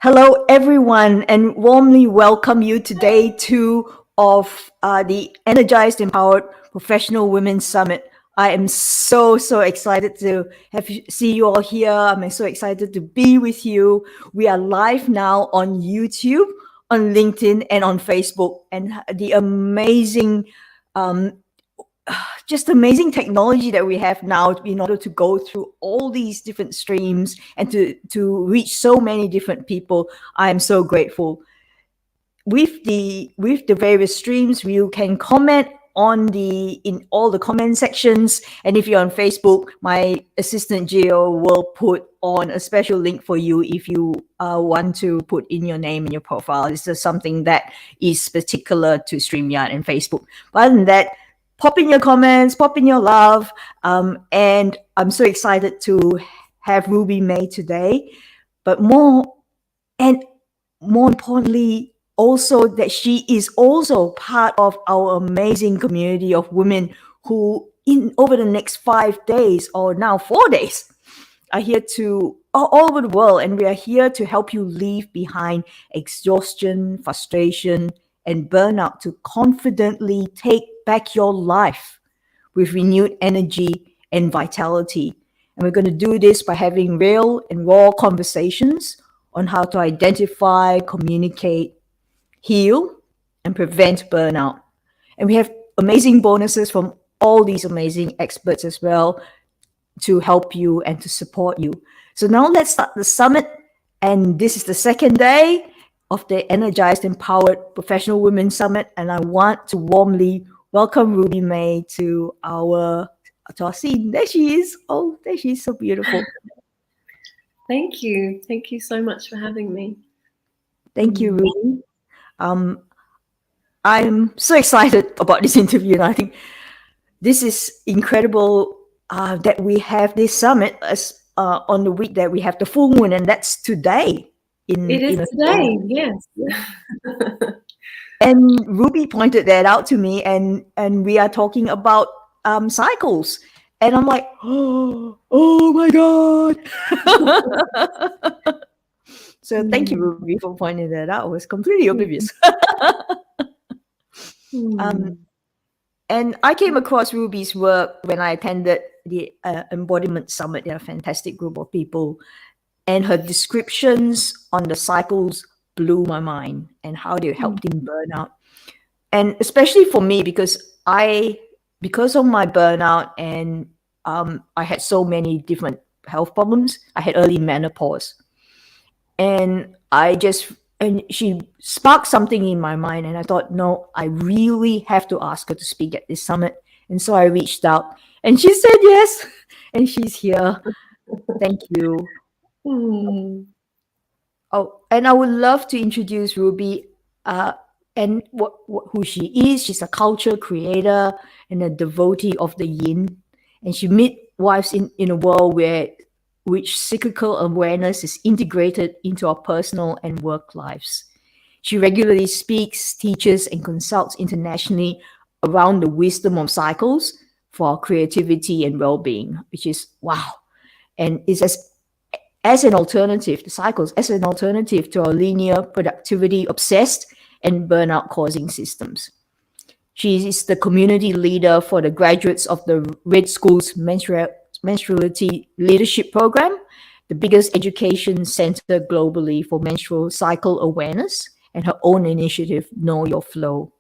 Hello, everyone, and warmly welcome you to day two of the Energized Empowered Professional Women Summit. I am so excited to see you all here. I'm so excited to be with you. We are live now on YouTube, on LinkedIn, and on Facebook, and the um, just amazing technology that we have now in order to go through all these different streams and to reach so many different people. I am so grateful. With the various streams, you can comment in all the comment sections, and if you're on Facebook, my assistant Gio will put on a special link for you if you want to put in your name in your profile. This is something that is particular to StreamYard and Facebook. But other than that, pop in your comments, pop in your love. And I'm so excited to have Ruby May today. But more importantly, also that she is also part of our amazing community of women who over the next 5 days, or now 4 days, are here to all over the world. And we are here to help you leave behind exhaustion, frustration, and burnout to confidently take back your life with renewed energy and vitality. And we're going to do this by having real and raw conversations on how to identify, communicate, heal, and prevent burnout. And we have amazing bonuses from all these amazing experts as well to help you and to support you. So now let's start the summit. And this is the second day of the Energized Empowered Professional Women Summit. And I want to warmly welcome Ruby May to our scene. There she is. Oh, there she is, so beautiful. Thank you. Thank you so much for having me. Thank you, Ruby. I'm so excited about this interview, and I think this is incredible that we have this summit on the week that we have the full moon, and that's today. It is today, yes. And Ruby pointed that out to me, and we are talking about cycles. And I'm like, oh my God. So thank you, Ruby, for pointing that out. I was completely oblivious. And I came across Ruby's work when I attended the Embodiment Summit. They're a fantastic group of people. And her descriptions on the cycles blew my mind and how they helped in burnout. And especially for me, because of my burnout and I had so many different health problems. I had early menopause. And she sparked something in my mind, and I thought, no, I really have to ask her to speak at this summit. And so I reached out, and she said yes, and she's here. Thank you. Oh, and I would love to introduce Ruby and who she is. She's a culture creator and a devotee of the yin, and she midwives in a world which cyclical awareness is integrated into our personal and work lives. She regularly speaks, teaches, and consults internationally around the wisdom of cycles for our creativity and well-being, which is wow. And it's as an alternative to cycles, as an alternative to our linear, productivity-obsessed, and burnout-causing systems. She is the community leader for the graduates of the Red School's Menstruality Leadership Program, the biggest education center globally for menstrual cycle awareness, and her own initiative, Know Your Flow.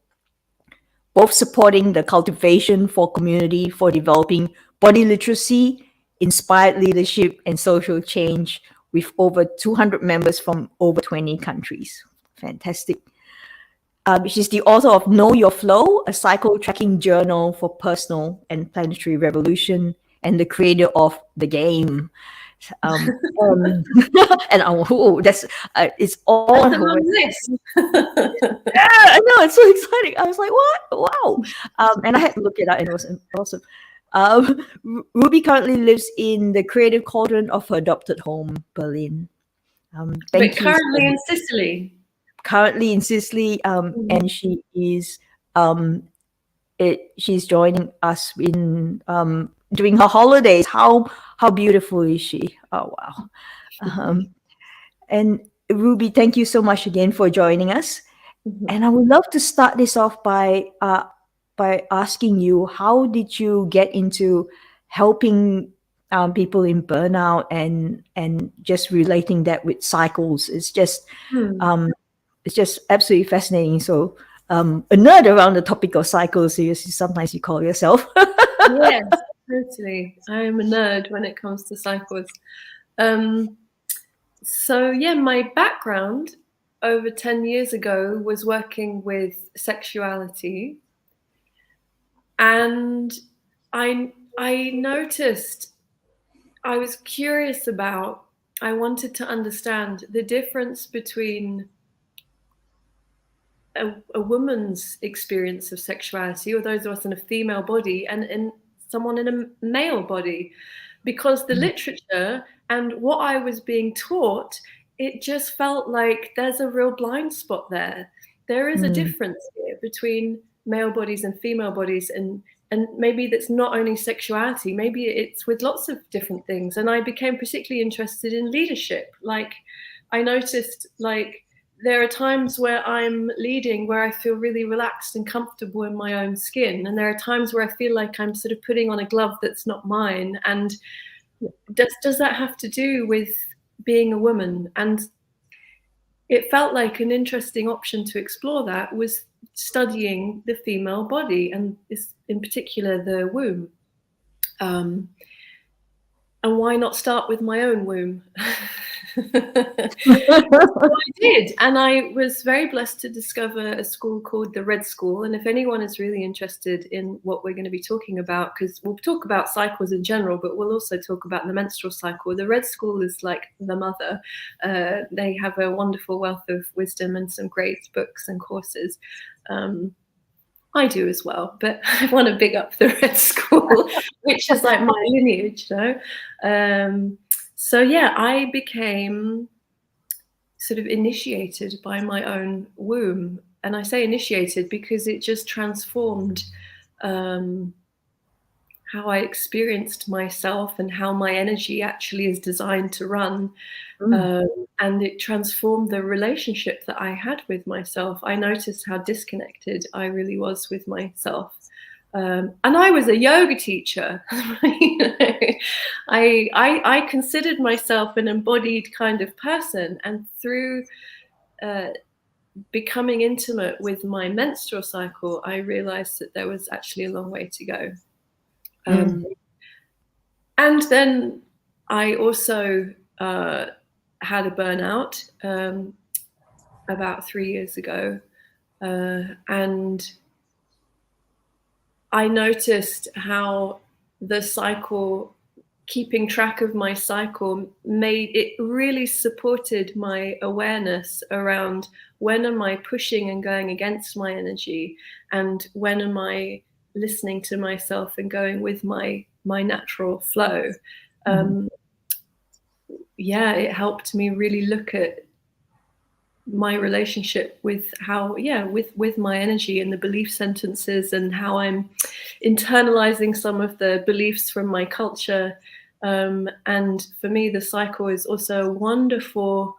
Both supporting the cultivation for community for developing body literacy, inspired leadership, and social change with over 200 members from over 20 countries. Fantastic. She's the author of Know Your Flow, a cycle tracking journal for personal and planetary revolution, and the creator of The Game. And that's it's all that's on her list. Yeah, I know, it's so exciting. I was like, what? Wow. And I had to look it up, and it was awesome. Ruby currently lives in the creative cauldron of her adopted home, Berlin. But currently in Sicily. Currently in Sicily, and she is she's joining us in during her holidays. How beautiful is she? Oh wow. And Ruby, thank you so much again for joining us. Mhm. And I would love to start this off by asking you, how did you get into helping people in burnout and just relating that with cycles? Hmm. It's just absolutely fascinating. So a nerd around the topic of cycles, sometimes you call yourself. Yes, totally. I am a nerd when it comes to cycles. So yeah, my background over 10 years ago was working with sexuality, and I noticed, I was curious about, I wanted to understand the difference between a woman's experience of sexuality, or those of us in a female body, and someone in a male body, because the literature and what I was being taught, it just felt like there's a real blind spot there. There is a Mm, difference here between male bodies and female bodies, and maybe that's not only sexuality, maybe it's with lots of different things. And I became particularly interested in leadership. Like, I noticed, like, there are times where I'm leading where I feel really relaxed and comfortable in my own skin. And there are times where I feel like I'm sort of putting on a glove that's not mine. And does that have to do with being a woman? And it felt like an interesting option to explore that was studying the female body, and in particular the womb. Um, and why not start with my own womb? So I did, and I was very blessed to discover a school called the Red School. And if anyone is really interested in what we're going to be talking about, because we'll talk about cycles in general, but we'll also talk about the menstrual cycle. The Red School is like the mother. They have a wonderful wealth of wisdom and some great books and courses. I do as well, but I want to big up the Red School, which is like my lineage, you know. So yeah, I became sort of initiated by my own womb. And I say initiated because it just transformed how I experienced myself and how my energy actually is designed to run. mm, And it transformed the relationship that I had with myself. I noticed how disconnected I really was with myself. And I was a yoga teacher. I considered myself an embodied kind of person, and through becoming intimate with my menstrual cycle, I realized that there was actually a long way to go. mm, And then I also had a burnout about 3 years ago, and I noticed how the cycle, keeping track of my cycle, made it really supported my awareness around when am I pushing and going against my energy, and when am I listening to myself and going with my natural flow. mm, Yeah, it helped me really look at my relationship with how, yeah, with my energy and the belief sentences, and how I'm internalizing some of the beliefs from my culture. And for me, the cycle is also a wonderful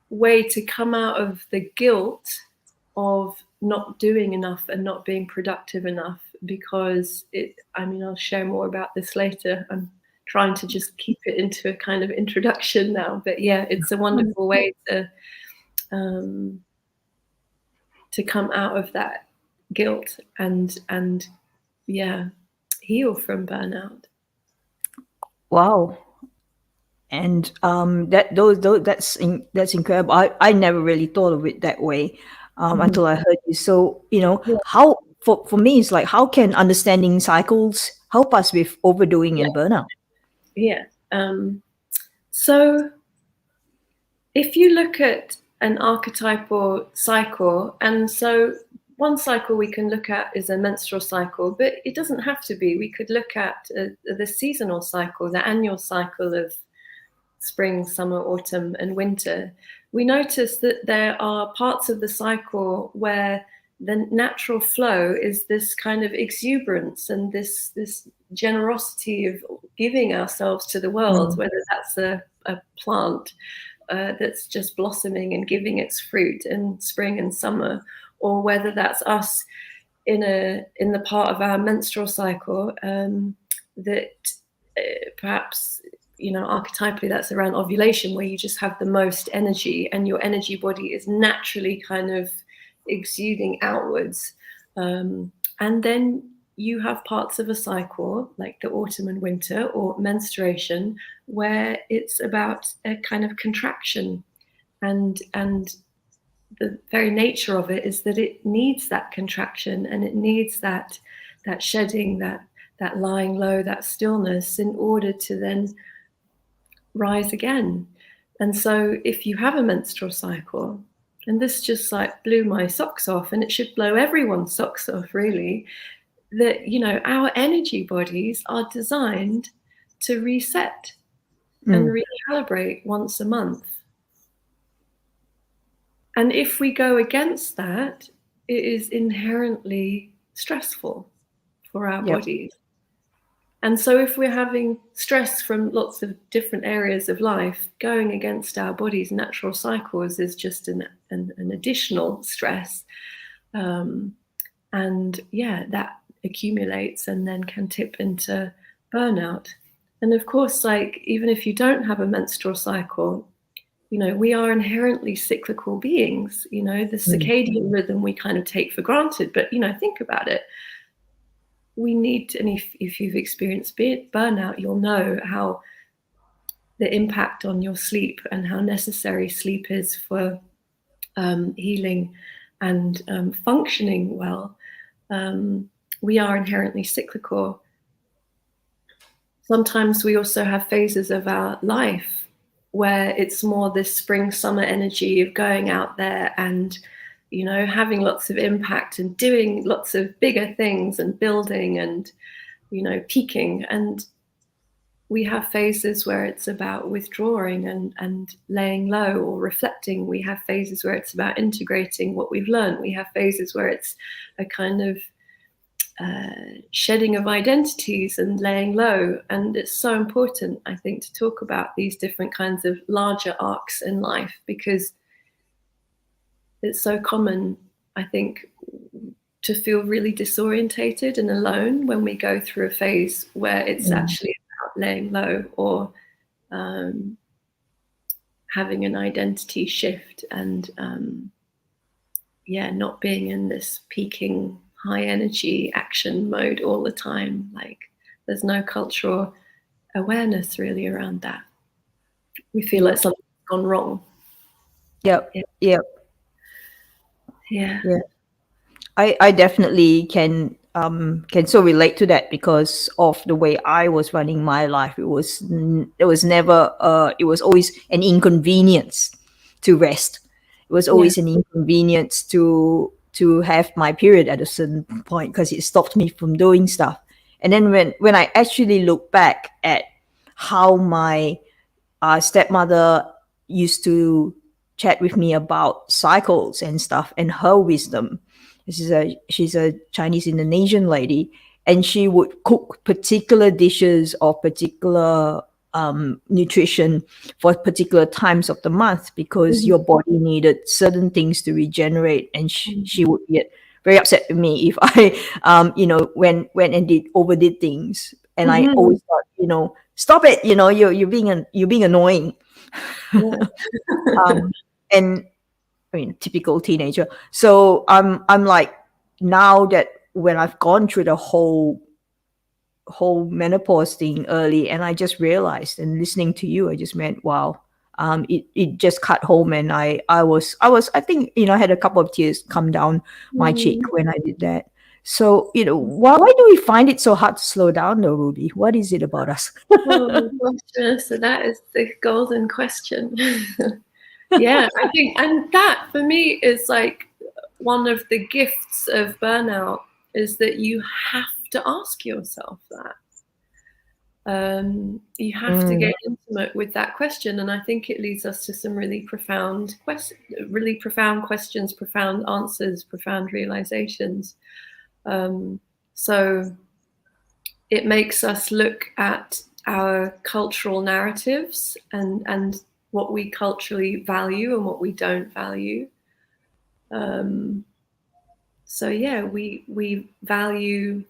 way to come out of the guilt of not doing enough and not being productive enough, because I'll share more about this later. I'm trying to just keep it into a kind of introduction now, but yeah, it's a wonderful way um, to come out of that guilt and yeah, heal from burnout. wow. And that's incredible. I never really thought of it that way Mhm. until I heard you. So Yeah, how for me it's like, how can understanding cycles help us with overdoing yeah, and burnout? yeah. So if you look at an archetypal cycle, and so one cycle we can look at is a menstrual cycle, but it doesn't have to be. We could look at the seasonal cycle, the annual cycle of spring, summer, autumn, and winter. We notice that there are parts of the cycle where the natural flow is this kind of exuberance and this generosity of giving ourselves to the world, Mm, whether that's a plant, that's just blossoming and giving its fruit in spring and summer, or whether that's us in the part of our menstrual cycle that perhaps, archetypally that's around ovulation, where you just have the most energy and your energy body is naturally kind of exuding outwards. And then you have parts of a cycle like the autumn and winter or menstruation where it's about a kind of contraction, and the very nature of it is that it needs that contraction and it needs that shedding, that lying low, that stillness, in order to then rise again. And so if you have a menstrual cycle, and this just like blew my socks off, and it should blow everyone's socks off really, that our energy bodies are designed to reset and recalibrate once a month. And if we go against that, it is inherently stressful for our bodies. And so if we're having stress from lots of different areas of life, going against our body's natural cycles is just an additional stress. And that accumulates and then can tip into burnout. And of course, like, even if you don't have a menstrual cycle, we are inherently cyclical beings. The circadian rhythm we kind of take for granted, but think about it. We need, and if you've experienced burnout, you'll know how the impact on your sleep and how necessary sleep is for healing and functioning well. We are inherently cyclical. Sometimes we also have phases of our life where it's more this spring, summer energy of going out there and, having lots of impact and doing lots of bigger things and building and, peaking. And we have phases where it's about withdrawing and laying low or reflecting. We have phases where it's about integrating what we've learned. We have phases where it's a kind of shedding of identities and laying low. And it's so important, I think, to talk about these different kinds of larger arcs in life, because it's so common, I think, to feel really disorientated and alone when we go through a phase where it's actually about laying low or having an identity shift and not being in this peaking high energy action mode all the time. Like, there's no cultural awareness really around that. We feel like something's gone wrong. Yep. Yeah. I definitely can so relate to that, because of the way I was running my life. It was never it was always an inconvenience to rest. It was always an inconvenience to have my period at a certain point, because it stopped me from doing stuff. And then when I actually look back at how my stepmother used to chat with me about cycles and stuff and her wisdom. She's a Chinese Indonesian lady, and she would cook particular dishes or particular nutrition for particular times of the month, because your body needed certain things to regenerate. And she would get very upset with me if I went and overdid things. And I always thought, stop it, you're being annoying. And I mean, typical teenager. So I'm like, now that when I've gone through the whole menopause thing early, and I just realized, and listening to you, I just went, wow, it just cut home. And I think, I had a couple of tears come down my cheek when I did that. So, why do we find it so hard to slow down though, Ruby? What is it about us? Oh, gosh, so that is the golden question. Yeah, I think, and that for me is like one of the gifts of burnout, is that you have to ask yourself that. You have to get intimate with that question, and I think it leads us to some really profound questions, profound answers, profound realizations. So it makes us look at our cultural narratives and what we culturally value and what we don't value. So yeah, we value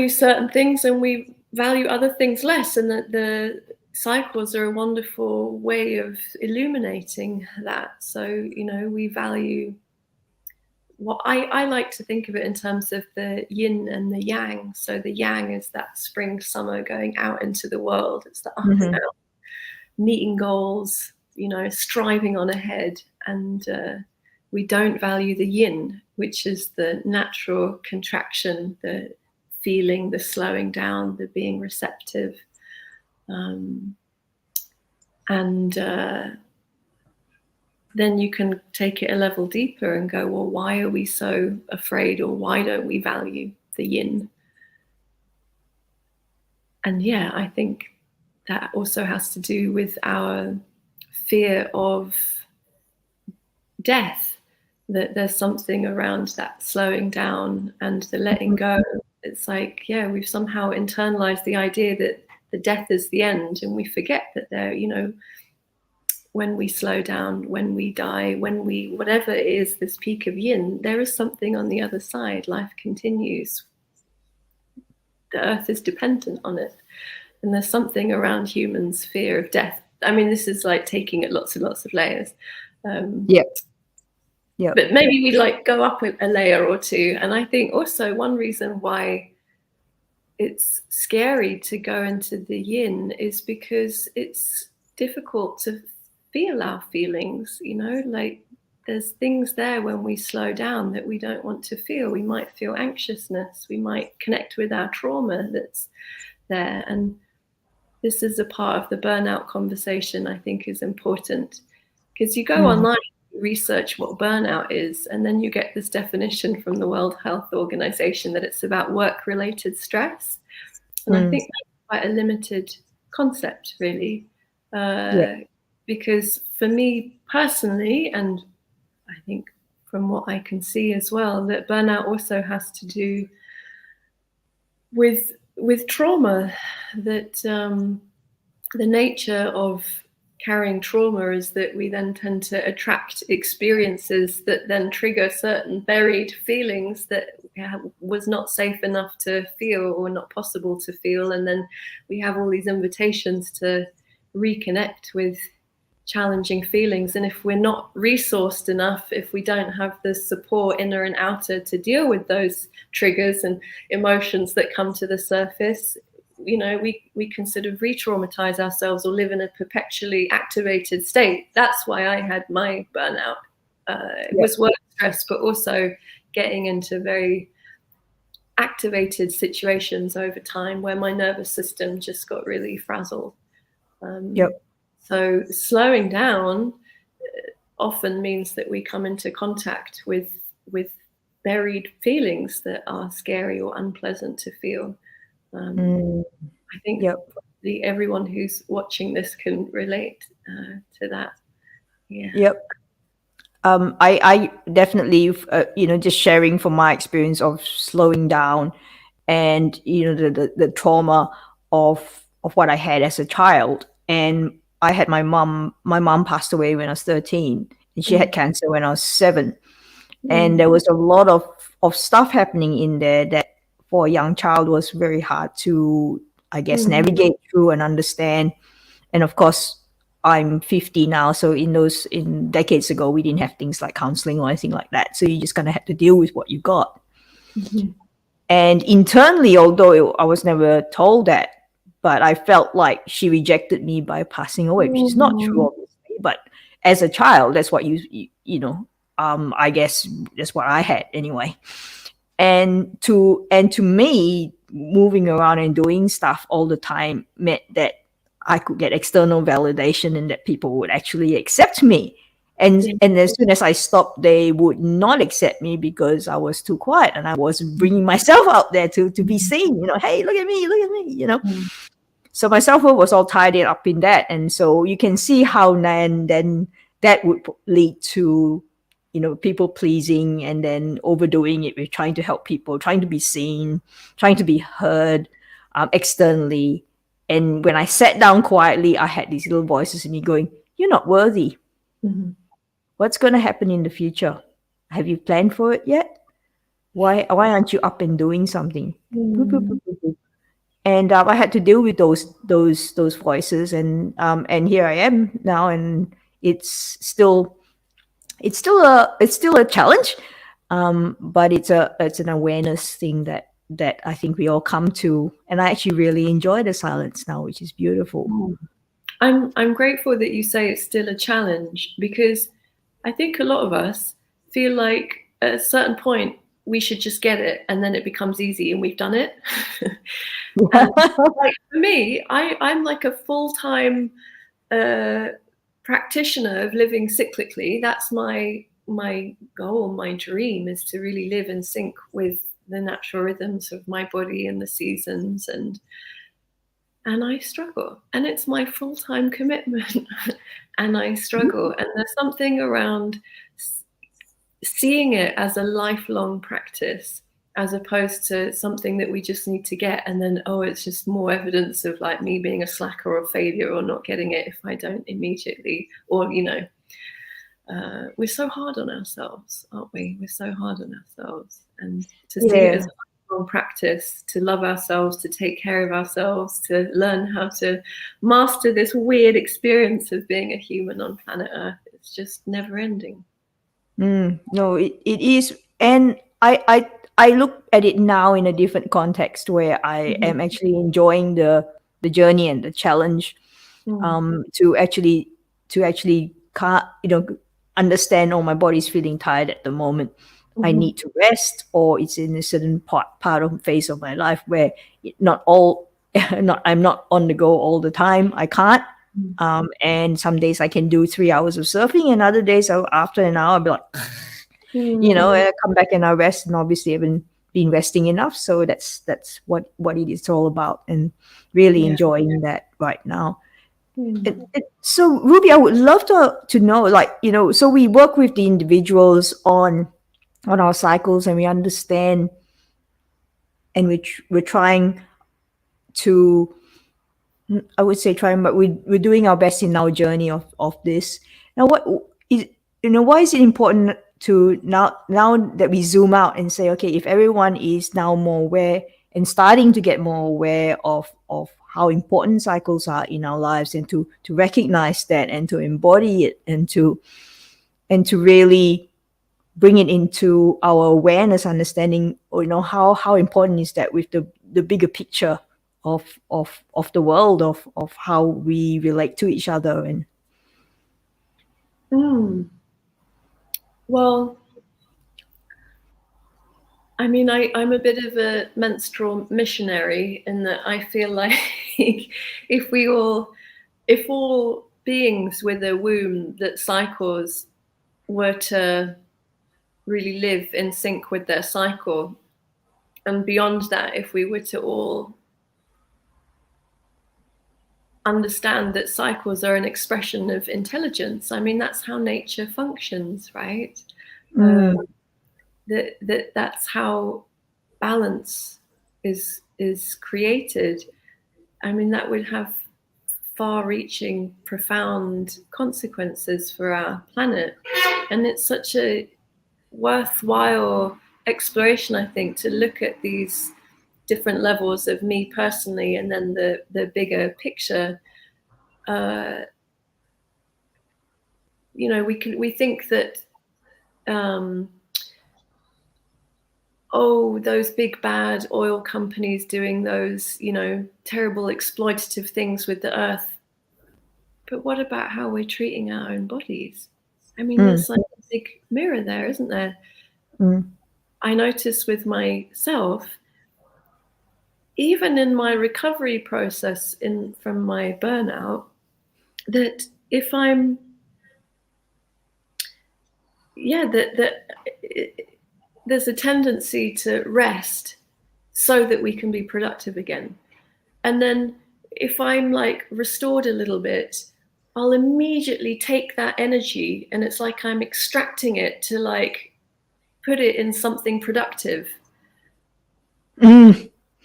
certain things and we value other things less, and that the cycles are a wonderful way of illuminating that. So, you know, we value what I like to think of it in terms of the yin and the yang. So the yang is that spring, summer, going out into the world. It's the up and out, meeting goals, you know, striving on ahead. And we don't value the yin, which is the natural contraction, the feeling, the slowing down, the being receptive. Then you can take it a level deeper and go, well, why are we so afraid, or why don't we value the yin? And yeah, I think that also has to do with our fear of death, that there's something around that slowing down and the letting go. It's like, yeah, we've somehow internalized the idea that the death is the end, and we forget that there, you know, when we slow down, when we die, when we, whatever it is, this peak of yin, there is something on the other side. Life continues. The earth is dependent on it. And there's something around humans' fear of death. I mean, this is like taking it lots and lots of layers. Yeah. But maybe we like go up a layer or two. And I think also one reason why it's scary to go into the yin is because it's difficult to feel our feelings, you know, like there's things there when we slow down that we don't want to feel. We might feel anxiousness, we might connect with our trauma that's there. And this is a part of the burnout conversation I think is important, because you go online, research what burnout is, and then you get this definition from the World Health Organization that it's about work-related stress. And I think that's quite a limited concept, really. Because for me personally, and I think from what I can see as well, that burnout also has to do with trauma, that the nature of carrying trauma is that we then tend to attract experiences that then trigger certain buried feelings that was not safe enough to feel or not possible to feel. And then we have all these invitations to reconnect with challenging feelings. And if we're not resourced enough, if we don't have the support, inner and outer, to deal with those triggers and emotions that come to the surface, you know, we can sort of re-traumatize ourselves or live in a perpetually activated state. That's why I had my burnout. It was work stress, but also getting into very activated situations over time where my nervous system just got really frazzled. So slowing down often means that we come into contact with buried feelings that are scary or unpleasant to feel. I think everyone who's watching this can relate to that. I definitely, you know, just sharing from my experience of slowing down, and you know the trauma of what I had as a child. And I had my mom passed away when I was 13, and she had cancer when I was 7. And there was a lot of stuff happening in there that for a young child was very hard to, I guess, navigate through and understand. And of course, I'm 50 now, so in decades ago, we didn't have things like counseling or anything like that. So you just kind of had to deal with what you got. And internally, although I was never told that, but I felt like she rejected me by passing away, which is not true, obviously. But as a child, that's what you know. I guess that's what I had anyway. And to me, moving around and doing stuff all the time meant that I could get external validation and that people would actually accept me. And as soon as I stopped, they would not accept me because I was too quiet and I was bringing myself out there to be seen. You know, hey, look at me, you know. So my self-worth was all tied up in that. And so you can see how then that would lead to, you know, people pleasing and then overdoing it with trying to help people, trying to be seen, trying to be heard externally. And when I sat down quietly, I had these little voices in me going, "You're not worthy. Mm-hmm. What's going to happen in the future? Have you planned for it yet? Why aren't you up and doing something?" And I had to deal with those voices, and here I am now, and it's still a challenge, but it's an awareness thing that I think we all come to, and I actually really enjoy the silence now, which is beautiful. I'm grateful that you say it's still a challenge, because I think a lot of us feel like at a certain point we should just get it, and then it becomes easy and we've done it. And like for me, I'm like a full-time practitioner of living cyclically. That's my goal, my dream, is to really live in sync with the natural rhythms of my body and the seasons, and I struggle, and it's my full-time commitment. And I struggle, and there's something around seeing it as a lifelong practice, as opposed to something that we just need to get, and then, oh, it's just more evidence of like me being a slacker or a failure or not getting it if I don't immediately, or we're so hard on ourselves, aren't we? We're so hard on ourselves, and to see it as a lifelong practice, to love ourselves, to take care of ourselves, to learn how to master this weird experience of being a human on planet Earth. It's just never ending. No, it is, and I look at it now in a different context, where I am actually enjoying the journey and the challenge, to actually understand, oh, my body's feeling tired at the moment. I need to rest, or it's in a certain part of phase of my life where I'm not on the go all the time. I can't. And some days I can do 3 hours of surfing, and other days after an hour I'll be like, and I come back and I rest, and obviously I haven't been resting enough. So that's what it is all about, and really enjoying that right now. So Ruby, I would love to know, like, so we work with the individuals on our cycles, and we understand, and we're trying to, I would say trying, but we're doing our best in our journey of this. Now, why is it important to now that we zoom out and say, okay, if everyone is now more aware and starting to get more aware of how important cycles are in our lives, and to recognize that, and to embody it, and to really bring it into our awareness, understanding, how important is that with the bigger picture of the world, of how we relate to each other. And well, I mean, I'm a bit of a menstrual missionary, in that I feel like if all beings with a womb that cycles were to really live in sync with their cycle, and beyond that, if we were to all understand that cycles are an expression of intelligence, I mean, that's how nature functions, right? That's how balance is created. I mean, that would have far-reaching, profound consequences for our planet, and it's such a worthwhile exploration, I think, to look at these different levels of me personally, and then the bigger picture. We think that those big bad oil companies doing those, terrible exploitative things with the earth. But what about how we're treating our own bodies? I mean, there's like a big mirror there, isn't there? I notice with myself, even in my recovery process from my burnout, that if I'm, there's a tendency to rest so that we can be productive again. And then if I'm like restored a little bit, I'll immediately take that energy, and it's like I'm extracting it to like put it in something productive.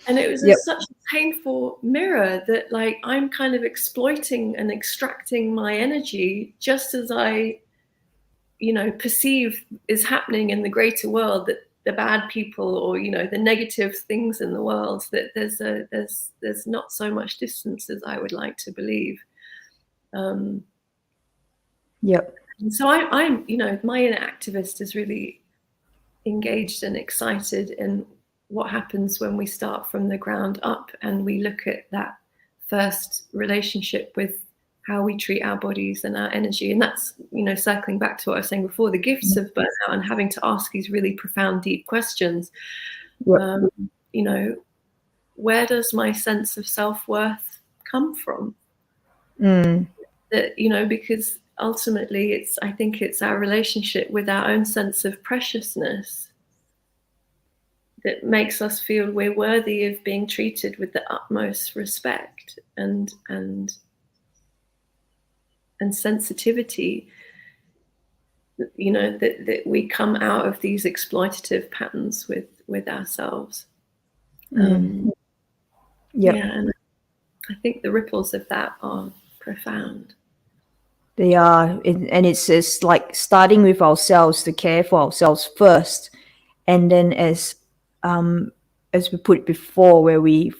And it was such a painful mirror that, like, I'm kind of exploiting and extracting my energy just as I, perceive is happening in the greater world, that the bad people, or the negative things in the world, that there's not so much distance as I would like to believe. Yep. And so I'm my inner activist is really engaged and excited in what happens when we start from the ground up and we look at that first relationship with how we treat our bodies and our energy. And that's, circling back to what I was saying before, the gifts of burnout and having to ask these really profound, deep questions. Yep. Where does my sense of self-worth come from? That, because ultimately I think it's our relationship with our own sense of preciousness that makes us feel we're worthy of being treated with the utmost respect and sensitivity, that we come out of these exploitative patterns with ourselves. Yep. Yeah, and I think the ripples of that are profound. They are, and it's just like starting with ourselves to care for ourselves first, and then as we put before, where we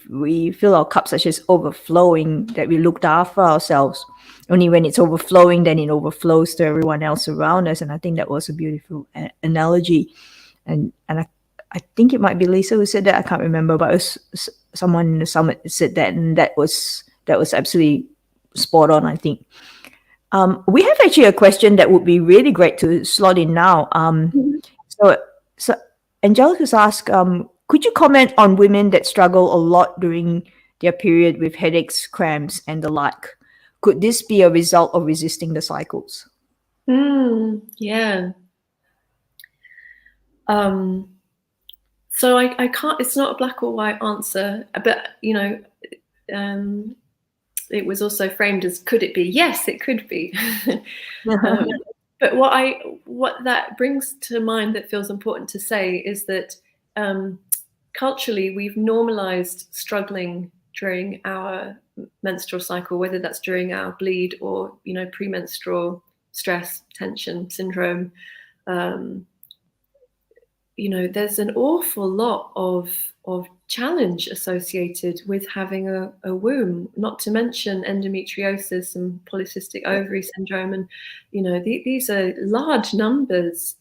feel our cups are just overflowing, that we looked after ourselves. Only when it's overflowing, then it overflows to everyone else around us. And I think that was a beautiful analogy. And I think it might be Lisa who said that. I can't remember, but it was someone in the summit said that, and that was absolutely spot on, I think. We have actually a question that would be really great to slot in now. So Angelica's asked, could you comment on women that struggle a lot during their period with headaches, cramps, and the like? Could this be a result of resisting the cycles? Yeah. So I can't, it's not a black or white answer, but, it was also framed as, could it be? Yes, it could be. But what that brings to mind that feels important to say is that culturally we've normalized struggling during our menstrual cycle, whether that's during our bleed or, premenstrual stress, tension, syndrome. There's an awful lot of challenge associated with having a womb, not to mention endometriosis and polycystic ovary syndrome. And, these are large numbers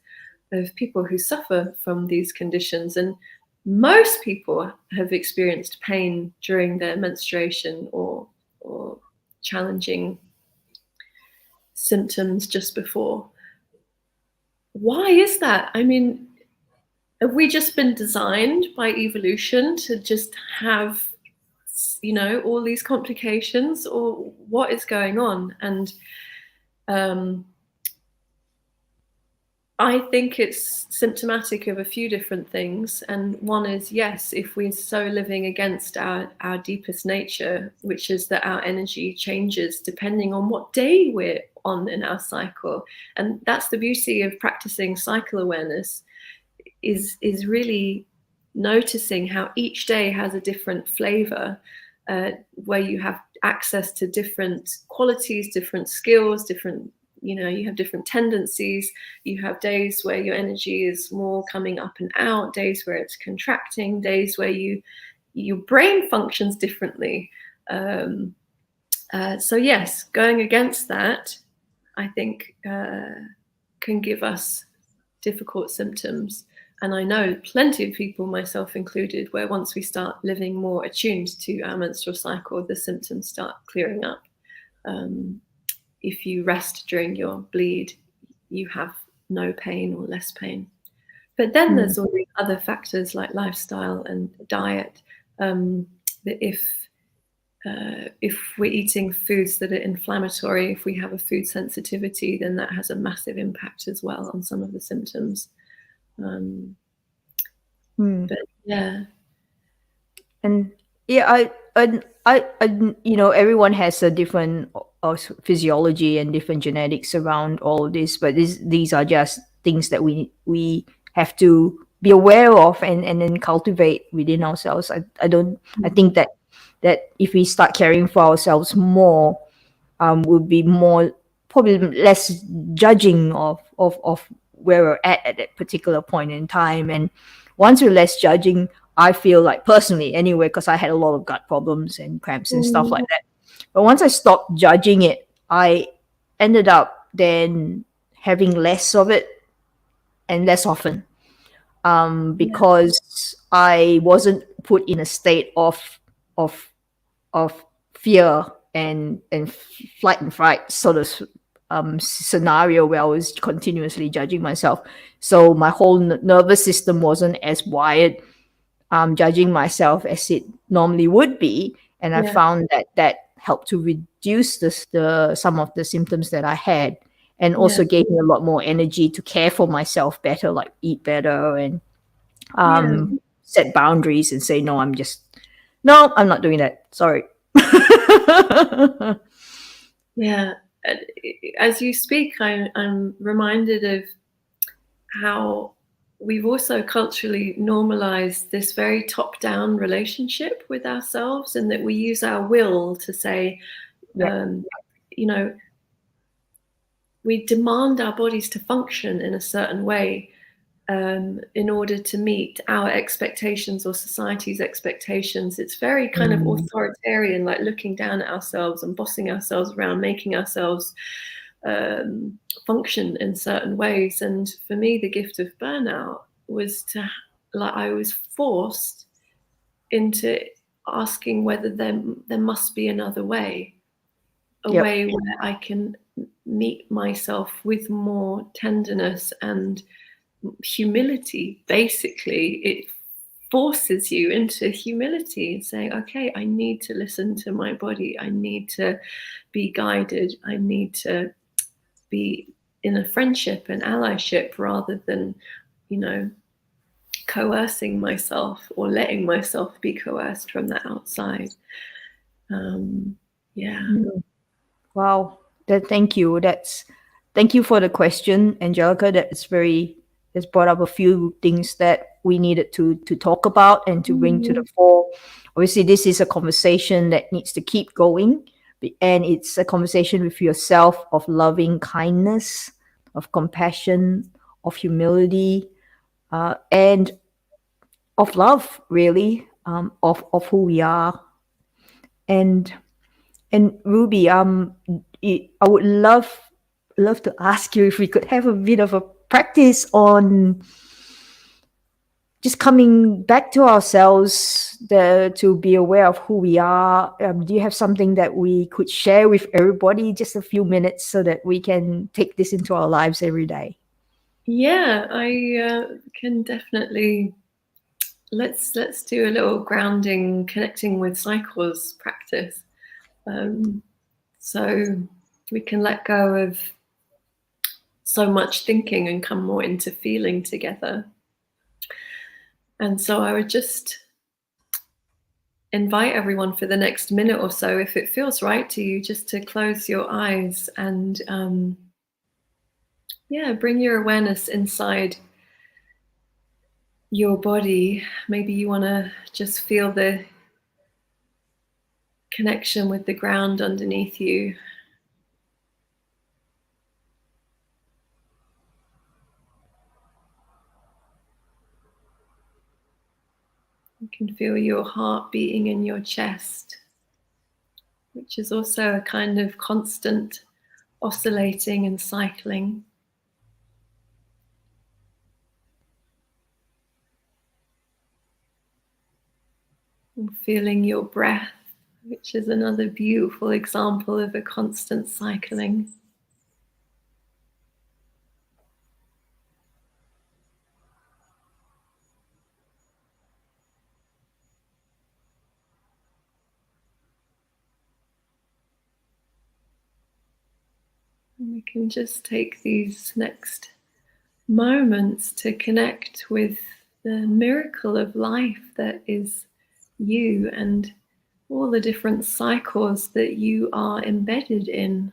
of people who suffer from these conditions. And most people have experienced pain during their menstruation or challenging symptoms just before. Why is that? I mean, have we just been designed by evolution to just have, all these complications, or what is going on? And I think it's symptomatic of a few different things. And one is, yes, if we're so living against our deepest nature, which is that our energy changes depending on what day we're on in our cycle. And that's the beauty of practicing cycle awareness, is really noticing how each day has a different flavor, where you have access to different qualities, different skills, different, you have different tendencies. You have days where your energy is more coming up and out, days where it's contracting, days where your brain functions differently. So yes, going against that, I think, can give us difficult symptoms. And I know plenty of people, myself included, where once we start living more attuned to our menstrual cycle, the symptoms start clearing up. If you rest during your bleed, you have no pain or less pain. But then there's all the other factors like lifestyle and diet. That if we're eating foods that are inflammatory, if we have a food sensitivity, then that has a massive impact as well on some of the symptoms. But yeah, and yeah, I everyone has a different physiology and different genetics around all of this, but these are just things that we have to be aware of and then cultivate within ourselves. I think that that if we start caring for ourselves more, we'll be more, probably less judging of where we're at that particular point in time. And once we're less judging, I feel like, personally anyway, because I had a lot of gut problems and cramps and stuff like that. But once I stopped judging it, I ended up then having less of it and less often, because I wasn't put in a state of of fear and flight and fright sort of scenario where I was continuously judging myself. So my whole nervous system wasn't as wired, judging myself as it normally would be, and I found that helped to reduce the some of the symptoms that I had, and also gave me a lot more energy to care for myself better, like eat better and set boundaries and say, no, I'm not doing that. Sorry. Yeah. As you speak, I'm reminded of how we've also culturally normalized this very top-down relationship with ourselves, and that we use our will to say, you know, we demand our bodies to function in a certain way, in order to meet our expectations or society's expectations. It's very kind of authoritarian, like looking down at ourselves and bossing ourselves around, making ourselves function in certain ways. And for me, the gift of burnout was I was forced into asking whether there must be another way, a way where I can meet myself with more tenderness and humility. Basically, it forces you into humility, saying, okay, I need to listen to my body, I need to be guided, I need to be in a friendship and allyship rather than, coercing myself or letting myself be coerced from the outside. Wow. Thank you. Thank you for the question, Angelica. That's brought up a few things that we needed to talk about and to bring to the fore. Obviously, this is a conversation that needs to keep going, and it's a conversation with yourself of loving kindness, of compassion, of humility, and of love, really, of who we are. And Ruby, I would love to ask you if we could have a bit of a practice on just coming back to ourselves, to be aware of who we are. Do you have something that we could share with everybody, just a few minutes, so that we can take this into our lives every day? Yeah, I can definitely. Let's do a little grounding, connecting with cycles practice. So we can let go of so much thinking and come more into feeling together. And so I would just invite everyone for the next minute or so, if it feels right to you, just to close your eyes and bring your awareness inside your body. Maybe you want to just feel the connection with the ground underneath you. You can feel your heart beating in your chest, which is also a kind of constant oscillating and cycling. And feeling your breath, which is another beautiful example of a constant cycling. And we can just take these next moments to connect with the miracle of life that is you, and all the different cycles that you are embedded in,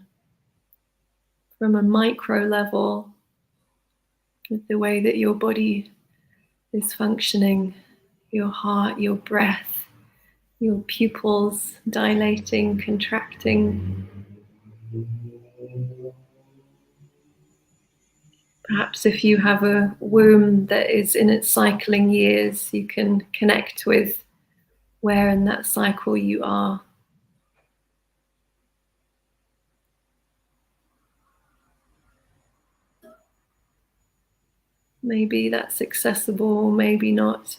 from a micro level, with the way that your body is functioning, your heart, your breath, your pupils dilating, contracting. Perhaps if you have a womb that is in its cycling years, you can connect with where in that cycle you are. Maybe that's accessible, maybe not.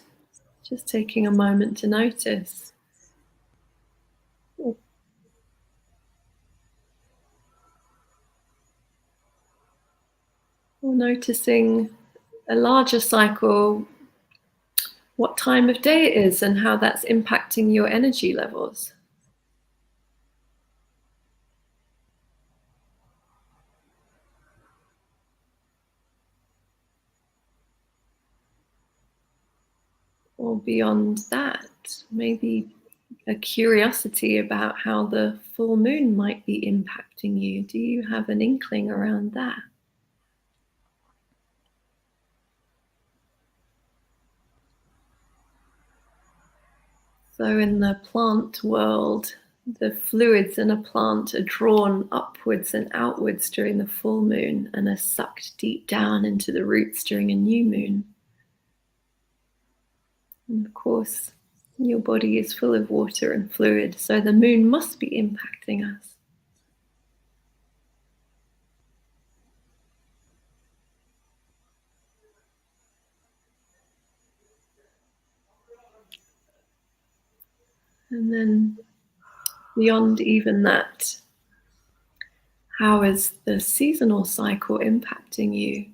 Just taking a moment to notice. Or noticing a larger cycle, what time of day it is and how that's impacting your energy levels. Or beyond that, maybe a curiosity about how the full moon might be impacting you. Do you have an inkling around that? So in the plant world, the fluids in a plant are drawn upwards and outwards during the full moon and are sucked deep down into the roots during a new moon. And of course, your body is full of water and fluid, so the moon must be impacting us. And then beyond even that, how is the seasonal cycle impacting you?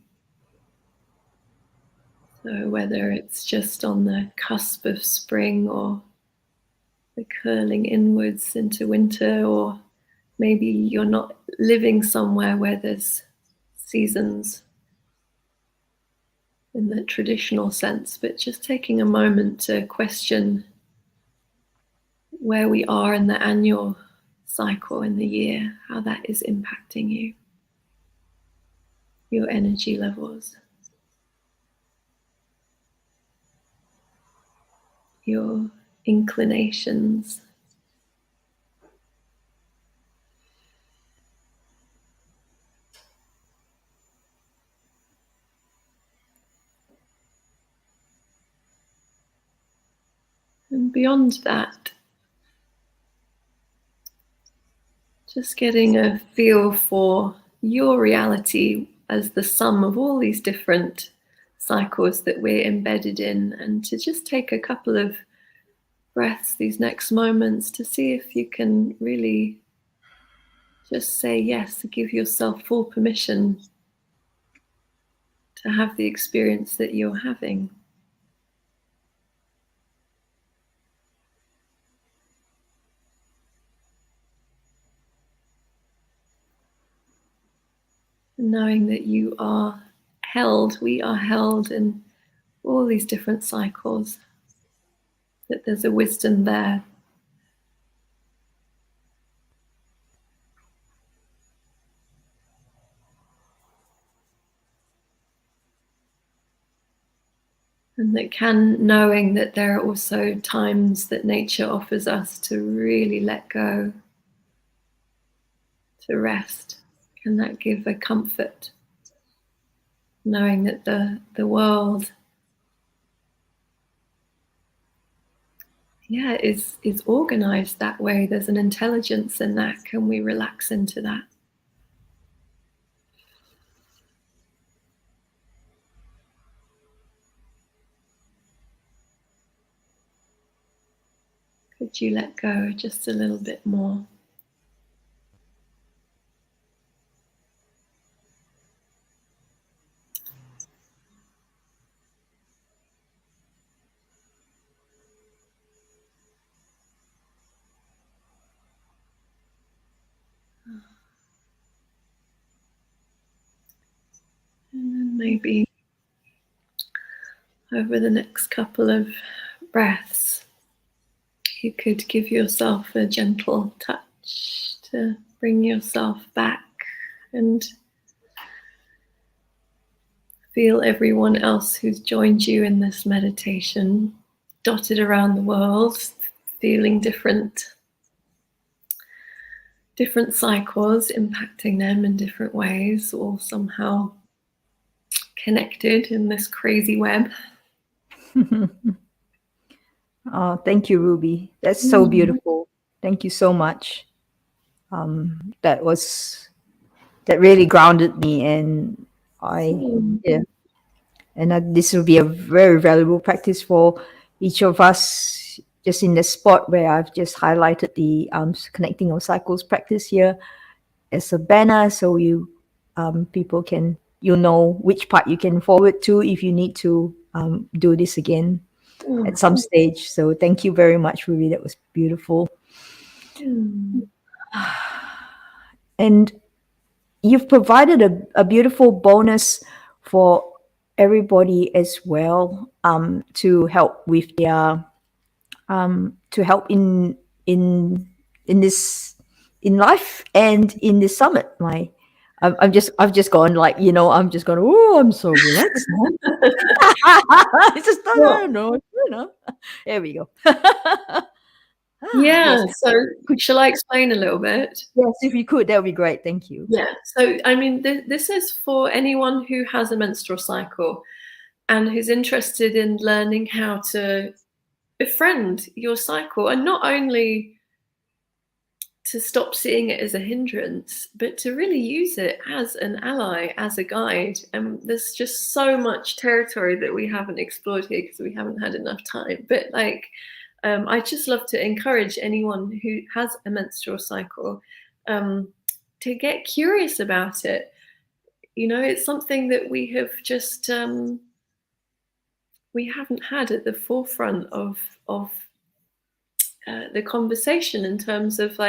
So whether it's just on the cusp of spring or the curling inwards into winter, or maybe you're not living somewhere where there's seasons in the traditional sense, but just taking a moment to question where we are in the annual cycle in the year, how that is impacting you, your energy levels, your inclinations. And beyond that, just getting a feel for your reality as the sum of all these different cycles that we're embedded in, and to just take a couple of breaths these next moments to see if you can really just say yes, to give yourself full permission to have the experience that you're having. And knowing that you are held, we are held in all these different cycles, that there's a wisdom there. And that knowing that there are also times that nature offers us to really let go, to rest. Can that give a comfort? Knowing that the world, is organized that way. There's an intelligence in that. Can we relax into that? Could you let go just a little bit more? And then maybe over the next couple of breaths, you could give yourself a gentle touch to bring yourself back and feel everyone else who's joined you in this meditation dotted around the world. feeling different cycles impacting them in different ways, all somehow connected in this crazy web. Oh, thank you, Ruby. That's so beautiful. Thank you so much. That really grounded me, and this will be a very valuable practice for each of us. Just in the spot where I've just highlighted the connecting of cycles practice here as a banner, so you people can know which part you can forward to if you need to do this again at some stage. So thank you very much, Ruby. That was beautiful. And you've provided a beautiful bonus for everybody as well, to help with their to help in this, in life and in this summit. I've just gone like, I'm just going, oh, I'm so relaxed. It's just, I don't know, there we go. Yeah. Yes. So shall I explain a little bit? Yes, if you could, that would be great. Thank you. Yeah. So, I mean, this is for anyone who has a menstrual cycle and who's interested in learning how to befriend your cycle, and not only to stop seeing it as a hindrance, but to really use it as an ally, as a guide. And there's just so much territory that we haven't explored here because we haven't had enough time. But I just love to encourage anyone who has a menstrual cycle to get curious about it. It's something that we have just we haven't had at the forefront of the conversation in terms of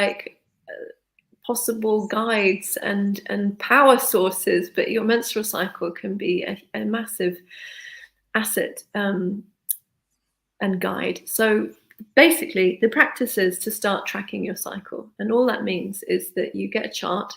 possible guides and power sources. But your menstrual cycle can be a massive asset and guide. So basically, the practice is to start tracking your cycle, and all that means is that you get a chart.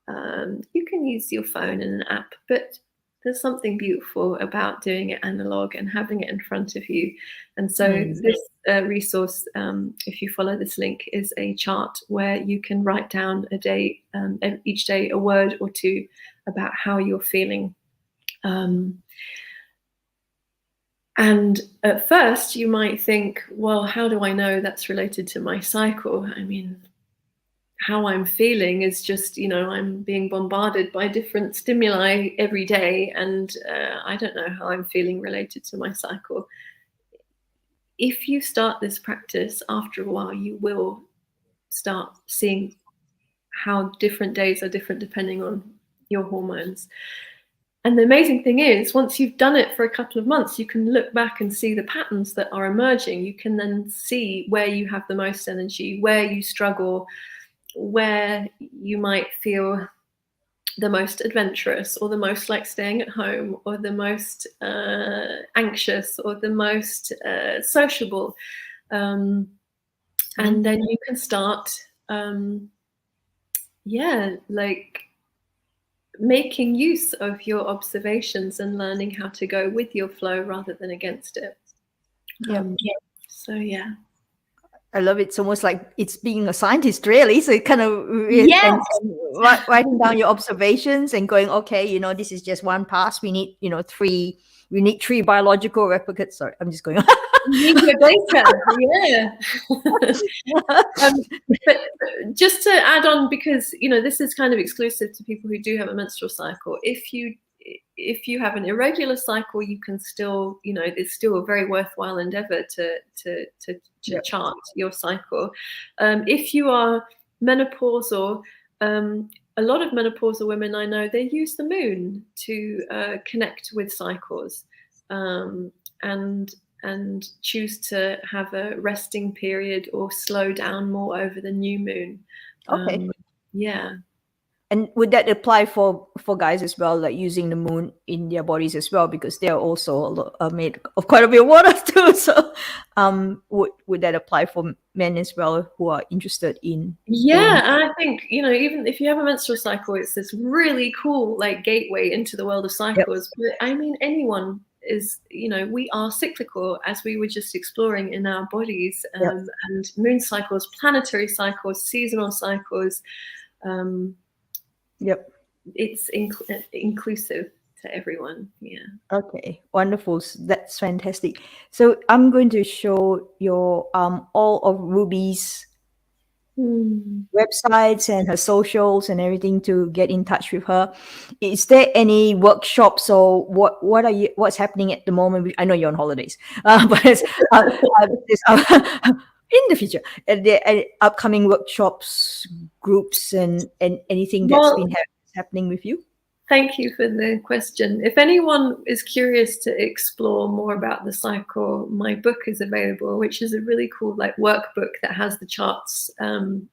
You can use your phone and an app, but there's something beautiful about doing it analog and having it in front of you. And so this resource, if you follow this link, is a chart where you can write down a day, each day, a word or two about how you're feeling. And at first you might think, well, how do I know that's related to my cycle? I mean, how I'm feeling is just, I'm being bombarded by different stimuli every day, and I don't know how I'm feeling related to my cycle. If you start this practice, after a while, you will start seeing how different days are different depending on your hormones. And the amazing thing is, once you've done it for a couple of months, you can look back and see the patterns that are emerging. You can then see where you have the most energy, where you struggle, where you might feel the most adventurous, or the most like staying at home, or the most anxious, or the most sociable. And then you can start, making use of your observations and learning how to go with your flow rather than against it. So yeah. I love it. It's almost like it's being a scientist, really. So it kind of Yes. and writing down your observations and going, okay, this is just one pass. We need, three. We need 3 biological replicates. Sorry, I'm just going. You need your data, yeah. But just to add on, because this is kind of exclusive to people who do have a menstrual cycle. If you have an irregular cycle, you can still, it's still a very worthwhile endeavor to chart your cycle. If you are menopausal, a lot of menopausal women I know, they use the moon to connect with cycles, and choose to have a resting period or slow down more over the new moon. Okay. Yeah. And would that apply for guys as well, like using the moon in their bodies as well, because they're also made of quite a bit of water too? So, would that apply for men as well who are interested in? Yeah, and I think even if you have a menstrual cycle, it's this really cool gateway into the world of cycles. Yep. But I mean, anyone is, you know, we are cyclical, as we were just exploring, in our bodies, Yep. and moon cycles, planetary cycles, seasonal cycles. Yep. It's inclusive to everyone. Yeah. Okay, wonderful. That's fantastic. So I'm going to show your all of Ruby's websites and her socials and everything to get in touch with her. Is there any workshops or what's happening at the moment? I know you're on holidays, but in the future, there are upcoming workshops, groups, and anything that's Well, been happening with you? thank you for the question. If anyone is curious to explore more about the cycle, my book is available, which is a really cool like workbook that has the charts in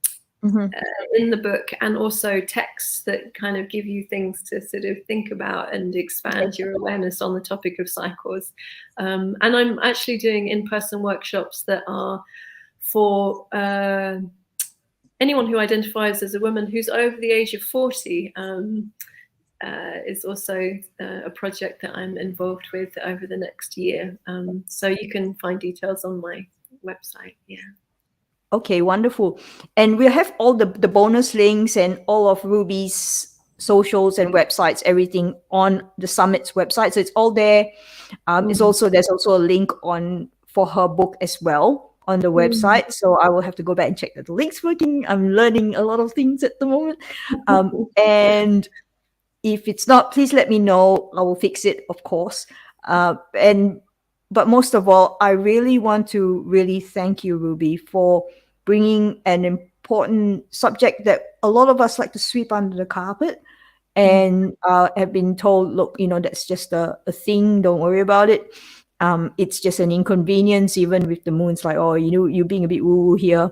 the book, and also texts that kind of give you things to sort of think about and expand your awareness on the topic of cycles. And I'm actually doing in-person workshops that are for anyone who identifies as a woman who's over the age of 40. Is also a project that I'm involved with over the next year. So you can find details on my website. Yeah. Okay, wonderful. And we'll have all the bonus links and all of Ruby's socials and websites, everything on the summit's website. So it's all there. There's also a link for her book as well on the website. So I will have to go back and check that the link's working. I'm learning a lot of things at the moment. And if it's not, please let me know. I will fix it, of course. But most of all, I really want to really thank you, Ruby, for bringing an important subject that a lot of us like to sweep under the carpet and have been told, look, that's just a thing. Don't worry about it. It's just an inconvenience, even with the moons, like, oh, you're being a bit woo-woo here.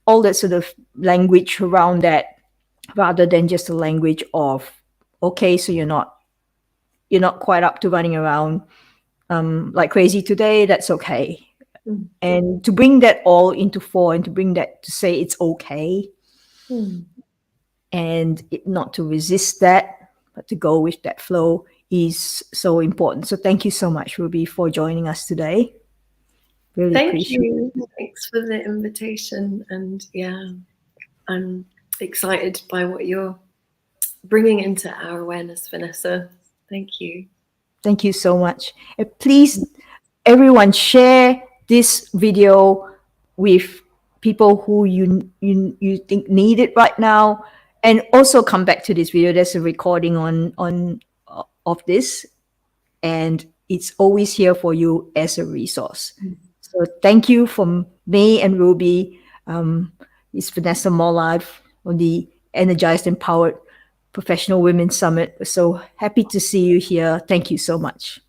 All that sort of language around that, rather than just a language of, okay, so you're not quite up to running around like crazy today. That's okay. And to bring that all into fore, and to say it's okay, and not to resist that, but to go with that flow is so important. So thank you so much, Ruby, for joining us today. Really Thank you. Thanks for the invitation. And yeah, I'm excited by what you're bringing into our awareness, Vanessa. Thank you. Thank you so much. Please, everyone, share this video with people who you think need it right now, and also come back to this video. There's a recording of this, and it's always here for you as a resource. So thank you from me and Ruby. It's Vanessa Morlive on the Energized Empowered Professional Women Summit. We're so happy to see you here. Thank you so much.